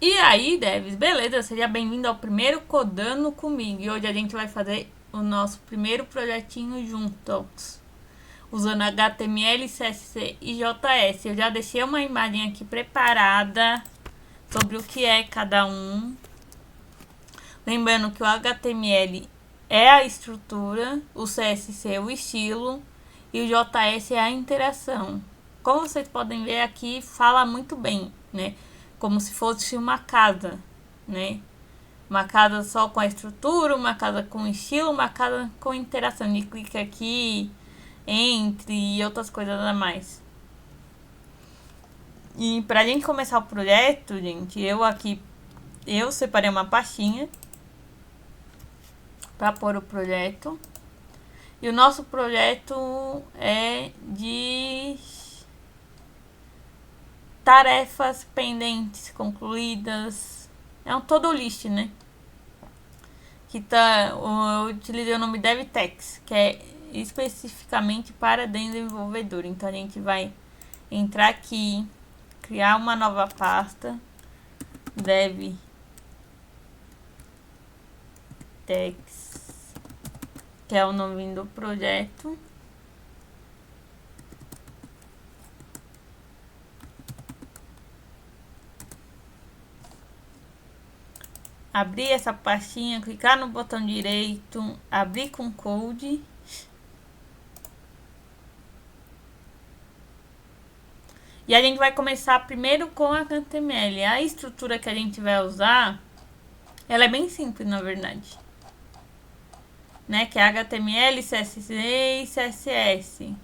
E aí, Devs, beleza, seja bem-vindo ao primeiro Codando comigo. E hoje a gente vai fazer o nosso primeiro projetinho juntos, usando HTML, CSS e JS. Eu já deixei uma imagem aqui preparada sobre o que é cada um. Lembrando que o HTML é a estrutura, o CSS é o estilo e o JS é a interação. Como vocês podem ver aqui, fala muito bem, né? Como se fosse uma casa, né? Uma casa só com a estrutura, uma casa com estilo, uma casa com interação. De clica aqui, entre e outras coisas a mais. E pra gente começar o projeto, gente, eu separei uma pastinha para pôr o projeto. E o nosso projeto é de tarefas pendentes concluídas. É um todo list, né? Que tá, eu utilizei o nome DevText, que é especificamente para desenvolvedor. Então a gente vai entrar aqui, criar uma nova pasta, DevText, que é o nome do projeto. Abrir essa pastinha, clicar no botão direito, abrir com code. E a gente vai começar primeiro com a HTML. A estrutura que a gente vai usar, ela é bem simples, na verdade. Né? Que é HTML, CSS e CSS.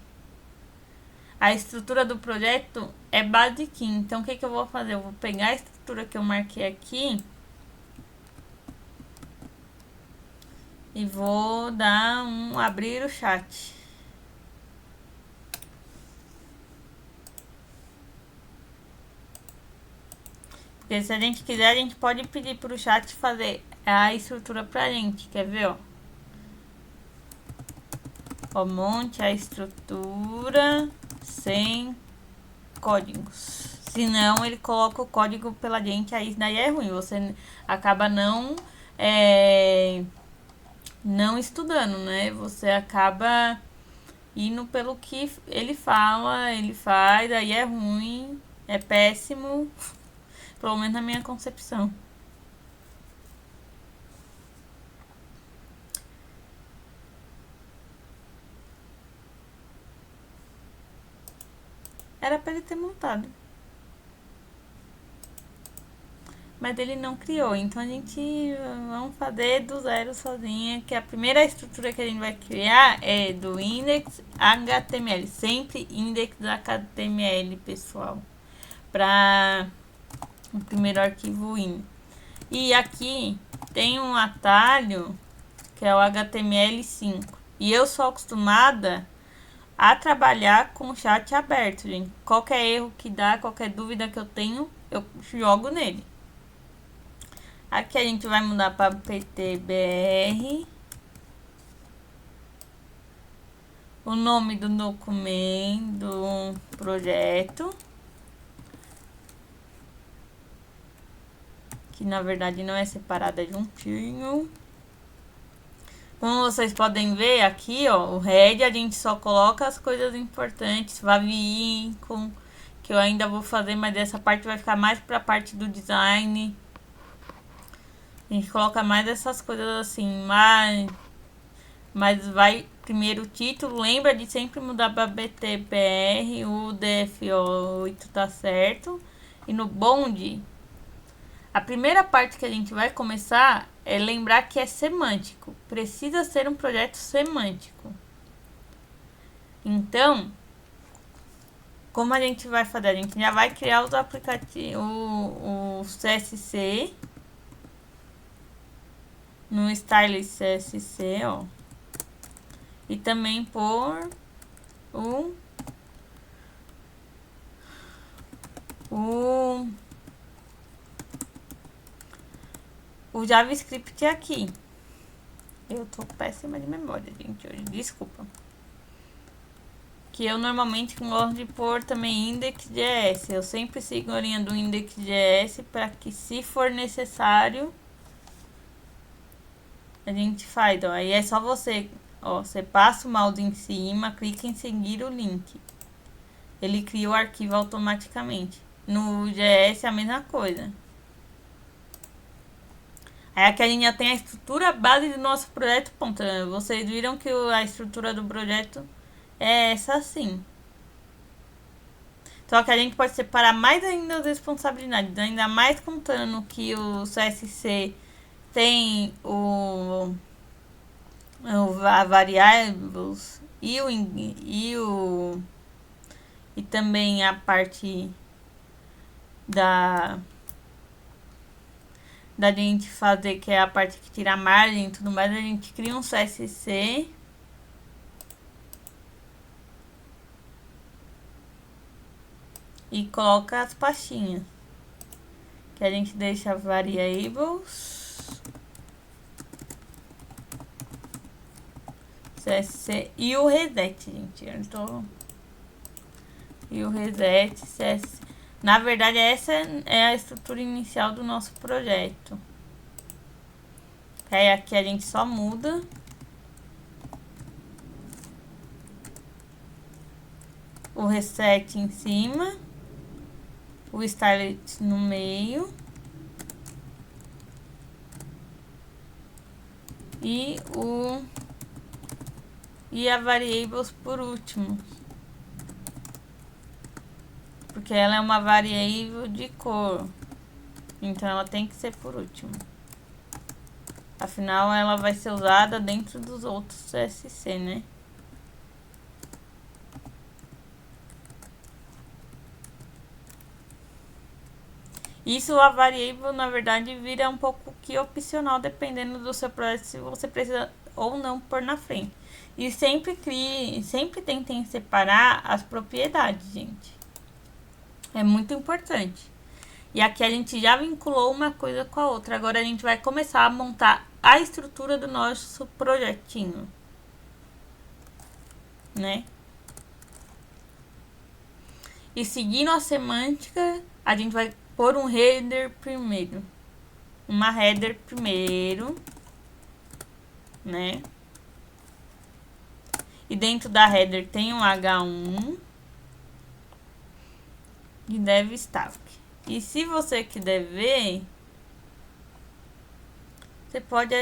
A estrutura do projeto é basiquinha. Então, o que eu vou fazer? Eu vou pegar a estrutura que eu marquei aqui e vou dar um abrir o chat. Porque se a gente quiser, a gente pode pedir para o chat fazer a estrutura pra gente. Quer ver, ó? Ó, monte a estrutura sem códigos. Se não, ele coloca o código pela gente, aí daí é ruim. Você acaba não estudando, né? Você acaba indo pelo que ele fala, ele faz, aí é ruim, é péssimo, pelo menos na minha concepção. Era para ele ter montado. Mas ele não criou, então a gente vamos fazer do zero sozinha, que a primeira estrutura que a gente vai criar é do index HTML, sempre index HTML, pessoal, para o primeiro arquivo in. E aqui tem um atalho que é o HTML5. E eu sou acostumada a trabalhar com o chat aberto, gente. Qualquer erro que dá, qualquer dúvida que eu tenho, eu jogo nele. Aqui a gente vai mudar para PTBR. O nome do documento, do projeto. Que na verdade não é separado, é juntinho. Como vocês podem ver aqui, ó, o head a gente só coloca as coisas importantes, favicon, que eu ainda vou fazer, mas essa parte vai ficar mais para a parte do design. A gente coloca mais essas coisas assim, mas vai primeiro o título. Lembra de sempre mudar para BTPR, o DFO8 tá certo. E no bond, a primeira parte que a gente vai começar é lembrar que é semântico. Precisa ser um projeto semântico. Então, como a gente vai fazer? A gente já vai criar os aplicativos, o CSC no style CSC, ó. E também por o JavaScript aqui. Eu tô péssima de memória, gente, hoje. Desculpa. que eu normalmente gosto de pôr também index.js. Eu sempre sigo a linha do index.js para que, se for necessário, a gente faz. Ó. Aí é só você, ó, você passa o mouse em cima, clica em seguir o link. Ele cria o arquivo automaticamente. No JS é a mesma coisa. Aí aqui a gente já tem a estrutura base do nosso projeto. Ponto. Vocês viram que a estrutura do projeto é essa assim. Só que a gente pode separar mais ainda as responsabilidades. Ainda mais contando que o CSC tem a variables e também a parte da gente fazer, que é a parte que tira a margem e tudo mais. A gente cria um CSC e coloca as pastinhas, que a gente deixa variables, CSC e o reset, gente. E o reset, CSC. Na verdade, essa é a estrutura inicial do nosso projeto. Aí aqui a gente só muda. O reset em cima. O stylet no meio. E a variables por último. Porque ela é uma variável de cor. Então ela tem que ser por último. Afinal, ela vai ser usada dentro dos outros CSC, né? Isso, a variável, na verdade, vira um pouco que opcional, dependendo do seu projeto, se você precisa ou não pôr na frente. E sempre tentem separar as propriedades, gente. É muito importante. E aqui a gente já vinculou uma coisa com a outra. Agora a gente vai começar a montar a estrutura do nosso projetinho, né? E seguindo a semântica, a gente vai pôr um header primeiro. Uma header primeiro, né? E dentro da header tem um H1 e dev stack. E se você quiser ver, você pode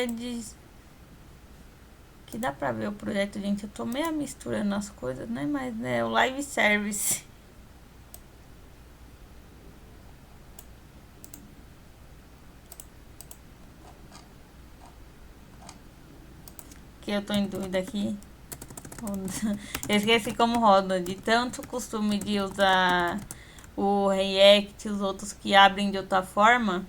que dá pra ver o projeto, gente. Eu tô meio misturando as coisas, né? Mas é o live service. Que eu tô em dúvida aqui. Eu esqueci como roda. De tanto costume de usar o React e os outros que abrem de outra forma.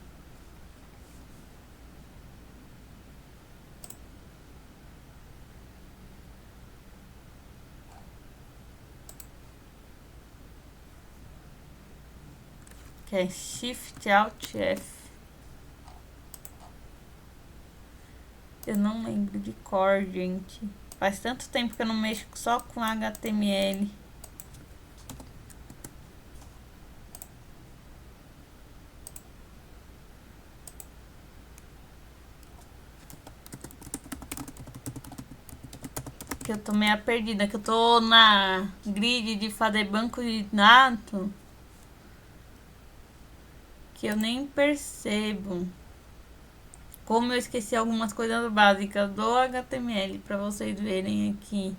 Que é Shift Alt F. Eu não lembro de cor, gente. Faz tanto tempo que eu não mexo só com HTML. Que eu tô meio perdida, que eu tô na grid de fazer banco de dados, que eu nem percebo. Como eu esqueci algumas coisas básicas do HTML para vocês verem aqui.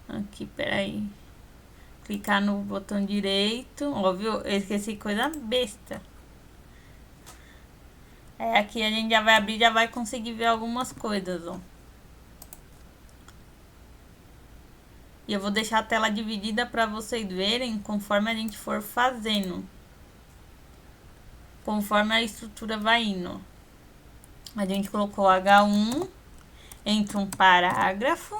Aqui, peraí. Clicar no botão direito. Óbvio, eu esqueci coisa besta. Aqui a gente já vai abrir, já vai conseguir ver algumas coisas, ó. E eu vou deixar a tela dividida para vocês verem conforme a gente for fazendo. Conforme a estrutura vai indo. A gente colocou H1, entra um parágrafo,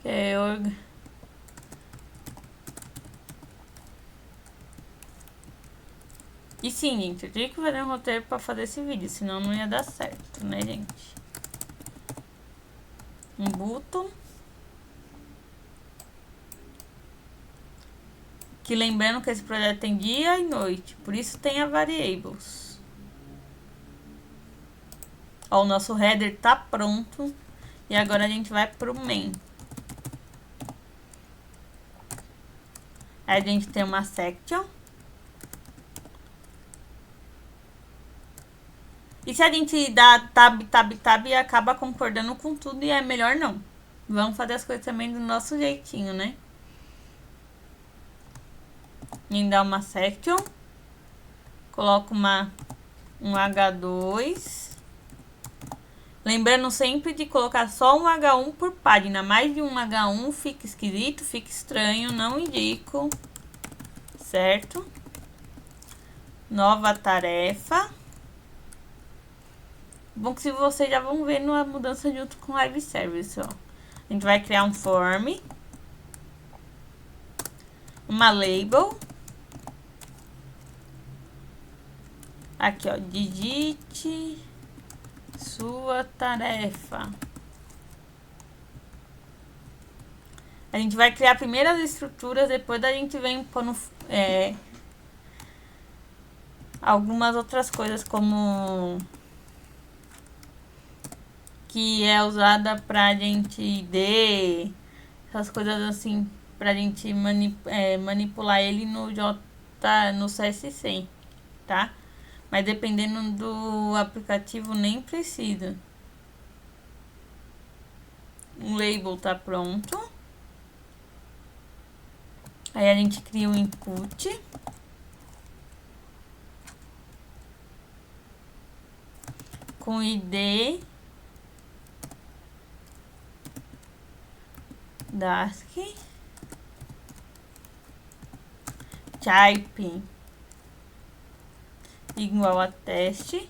que é E sim, gente, eu tinha que fazer um roteiro para fazer esse vídeo, senão não ia dar certo, né, gente? um button. Que lembrando que esse projeto tem dia e noite, por isso tem a variables. Ó, o nosso header tá pronto. E agora a gente vai pro main. Aí a gente tem uma section. E se a gente dá tab, acaba concordando com tudo e é melhor não. Vamos fazer as coisas também do nosso jeitinho, né? E dá uma section. Coloco um H2. Lembrando sempre de colocar só um H1 por página. Mais de um H1 fica esquisito, fica estranho, não indico. Certo? Nova tarefa. Bom que se vocês já vão ver a mudança junto com o Live Service, ó. A gente vai criar um form. Uma label. Aqui, ó. Digite sua tarefa. A gente vai criar primeiro as estruturas, depois a gente vem pondo algumas outras coisas como que é usada pra gente essas coisas assim, pra gente manipular ele no CSC, tá? Mas dependendo do aplicativo nem precisa. O label tá pronto. Aí a gente cria um input. Com ID Dask type igual a teste.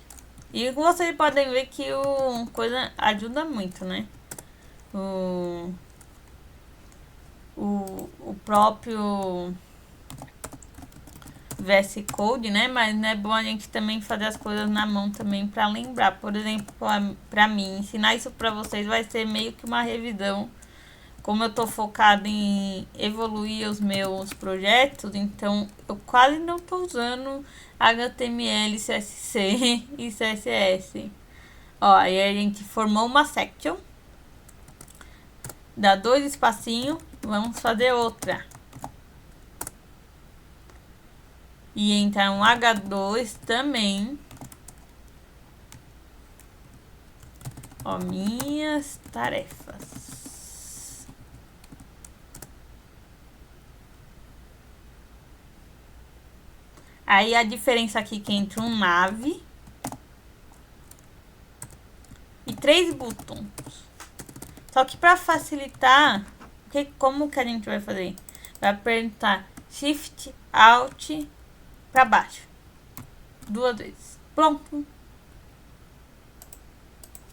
E vocês podem ver que o coisa ajuda muito, né? O próprio VS Code, né? Mas é bom a gente também fazer as coisas na mão também para lembrar. Por exemplo, para mim, ensinar isso para vocês vai ser meio que uma revisão. Como eu tô focada em evoluir os meus projetos, então eu quase não tô usando HTML, CSC e CSS. Ó, aí a gente formou uma section. Dá 2 espacinhos, vamos fazer outra. E entrar um H2 também. Ó, minhas tarefas. Aí a diferença aqui que entra um nave e 3 botões. Só que para facilitar, como que a gente vai fazer? Vai apertar Shift, Alt para baixo. 2 vezes. Pronto.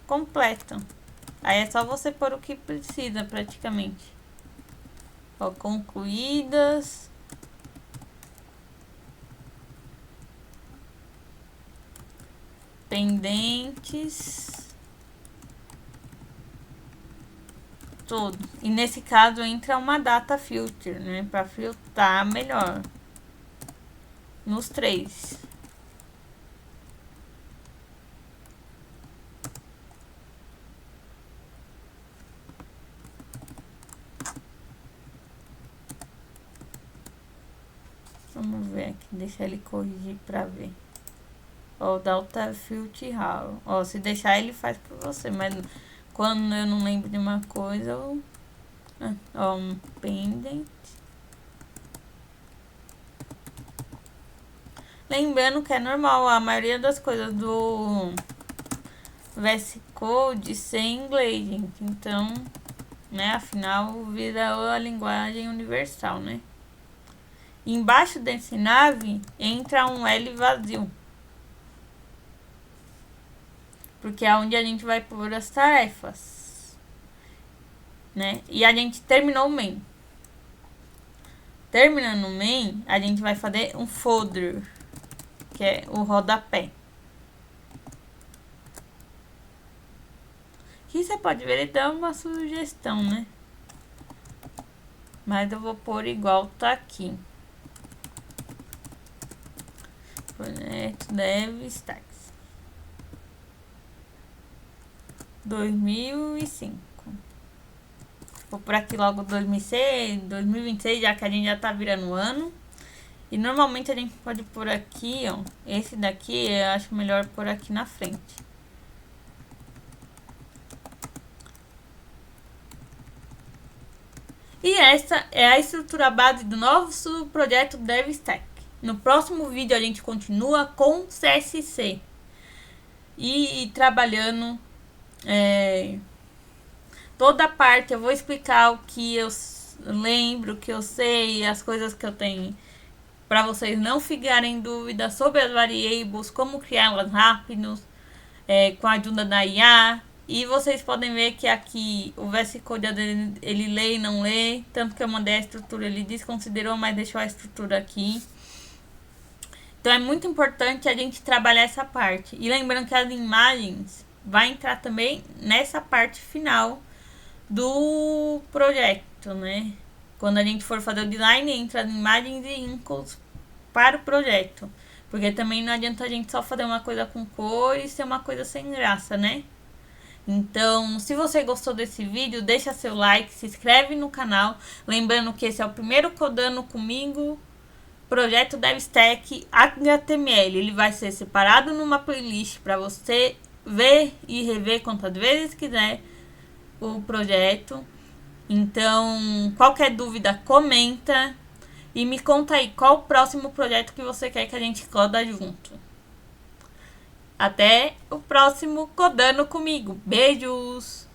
Completo. Aí é só você pôr o que precisa praticamente. Ó, concluídas. Pendentes. Tudo. E nesse caso entra uma data filter, né? Para filtrar melhor. Nos 3. Vamos ver aqui, deixa ele corrigir para ver. Ó, o Delta Filter Raro. Ó, se deixar ele faz pra você, mas quando eu não lembro de uma coisa, eu... Ó, um pendant. Lembrando que é normal a maioria das coisas do VS Code ser em inglês, gente. Então, né, afinal, vira a linguagem universal, né? Embaixo desse nave entra um L vazio. Porque é onde a gente vai pôr as tarefas, né? E a gente terminou o main. Terminando o main, a gente vai fazer um folder, que é o rodapé. Aqui você pode ver, ele dá uma sugestão, né? Mas eu vou pôr igual tá aqui. Projeto Dev Stacks 2005. Vou por aqui logo 2006, 2026, já que a gente já tá virando ano. E normalmente a gente pode pôr aqui, ó. Esse daqui eu acho melhor pôr aqui na frente. E essa é a estrutura base do nosso projeto DevStack. No próximo vídeo a gente continua com CSC. E trabalhando toda a parte, eu vou explicar o que eu lembro, o que eu sei, as coisas que eu tenho, para vocês não ficarem em dúvida sobre as variables, como criá-las rápidos, com a ajuda da IA. E vocês podem ver que aqui o VS Code ele lê e não lê, tanto que eu mandei a estrutura, ele desconsiderou, mas deixou a estrutura aqui. Então é muito importante a gente trabalhar essa parte. E lembrando que as imagens vai entrar também nessa parte final do projeto, né? Quando a gente for fazer o design, entra as imagens e ícones para o projeto. Porque também não adianta a gente só fazer uma coisa com cor e ser uma coisa sem graça, né? Então, se você gostou desse vídeo, deixa seu like, se inscreve no canal. Lembrando que esse é o primeiro Codando Comigo projeto DevStack HTML. Ele vai ser separado numa playlist para você ver e rever quantas vezes quiser o projeto. Então, qualquer dúvida, comenta e me conta aí qual o próximo projeto que você quer que a gente coda junto. Até o próximo Codando Comigo. Beijos!